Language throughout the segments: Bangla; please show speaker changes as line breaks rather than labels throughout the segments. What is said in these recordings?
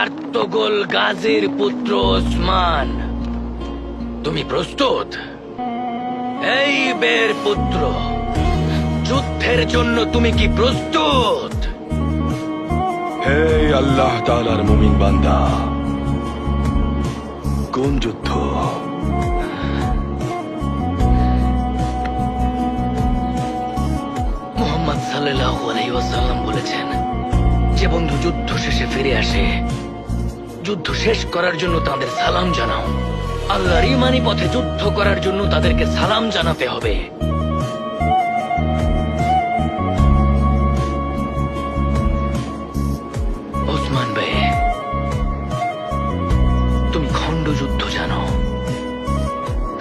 আর্তগোল গাজীর পুত্র ওসমান, তুমি প্রস্তুত? এই বের পুত্র, যুদ্ধের জন্য তুমি কি প্রস্তুত?
হে আল্লাহ তাআলার মুমিন বান্দা, কোন যুদ্ধ?
মুহাম্মদ সাল্লাল্লাহু আলাইহি ওয়াসাল্লাম বলেছেন, যে বন্ধু যুদ্ধ শেষে ফিরে আসে, যুদ্ধ শেষ করার জন্য তাদের সালাম জানাও। আল্লাহর ঈমানি পথে যুদ্ধ করার জন্য তাদেরকে সালাম জানাতে হবে। ওসমান ভাই, তুমি খণ্ড যুদ্ধ জানো,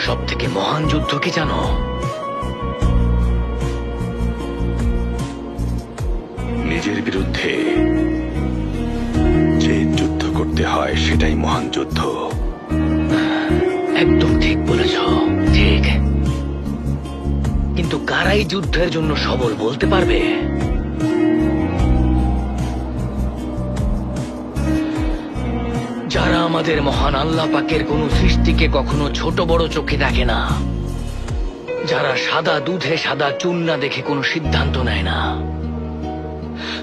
সব থেকে মহান যুদ্ধ কি জানো?
নিজের বিরুদ্ধে যে যুদ্ধ করতে হয় সেটাই মহান যুদ্ধ।
একদম ঠিক বলেছ, ঠিক। কিন্তু কারাই যুদ্ধের জন্য সবল বলতে পারবে? যারা আমাদের মহান আল্লাহ পাকের কোন সৃষ্টিকে কখনো ছোট বড় চোখে দেখে না, যারা সাদা দুধে সাদা চুন না দেখে কোনো সিদ্ধান্ত নেয় না,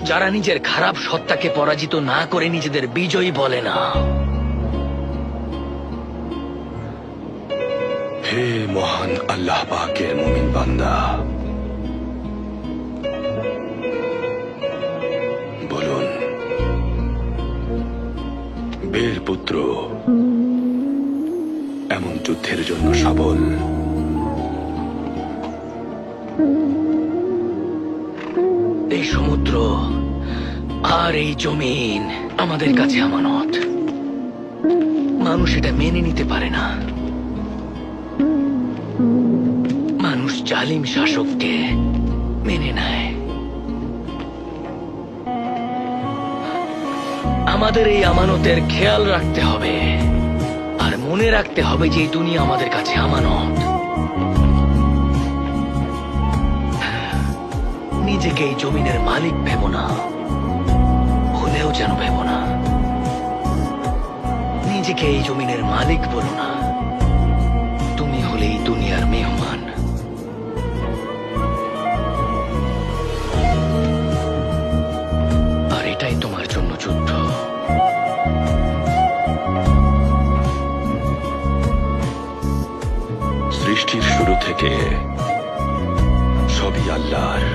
যারা নিজের খারাপ সত্তাকে পরাজিত না করে নিজেদের বিজয়ী বলে না।
হে মহান আল্লাহ পাকের মুমিন বান্দা, বলুন, বের পুত্র এমন যুদ্ধের জন্য সবল?
এই সমুদ্র আর এই জমিন আমাদের কাছে আমানত। মানুষ এটা মেনে নিতে পারে না। মানুষ জালিম শাসককে মেনে নেয়। আমাদের এই আমানতের খেয়াল রাখতে হবে, আর মনে রাখতে হবে যে এই দুনিয়া আমাদের কাছে আমানত। নিজেকে এই জমিনের মালিক ভেব না, হলেও যেন ভেব না। নিজেকে এই জমিনের মালিক বলো না, তুমি হলে এই দুনিয়ার মেহমান। আর এটাই তোমার জন্য যুদ্ধ।
সৃষ্টির শুরু থেকে সবই আল্লাহর।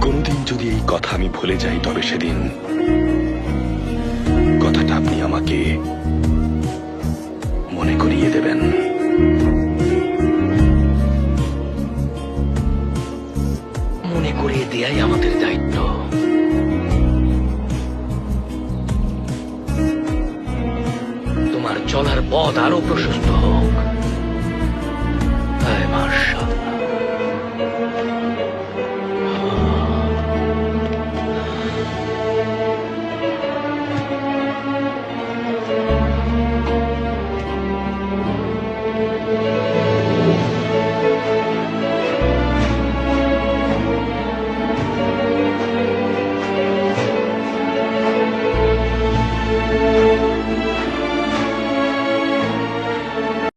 কোনদিন যদি এই কথা আমি ভুলে যাই, তবে সেদিন কথাটা আপনি আমাকে মনে করিয়ে দেবেন।
মনে করিয়ে দেয়াই আমাদের দায়িত্ব। তোমার চলার পথ আরো প্রশস্ত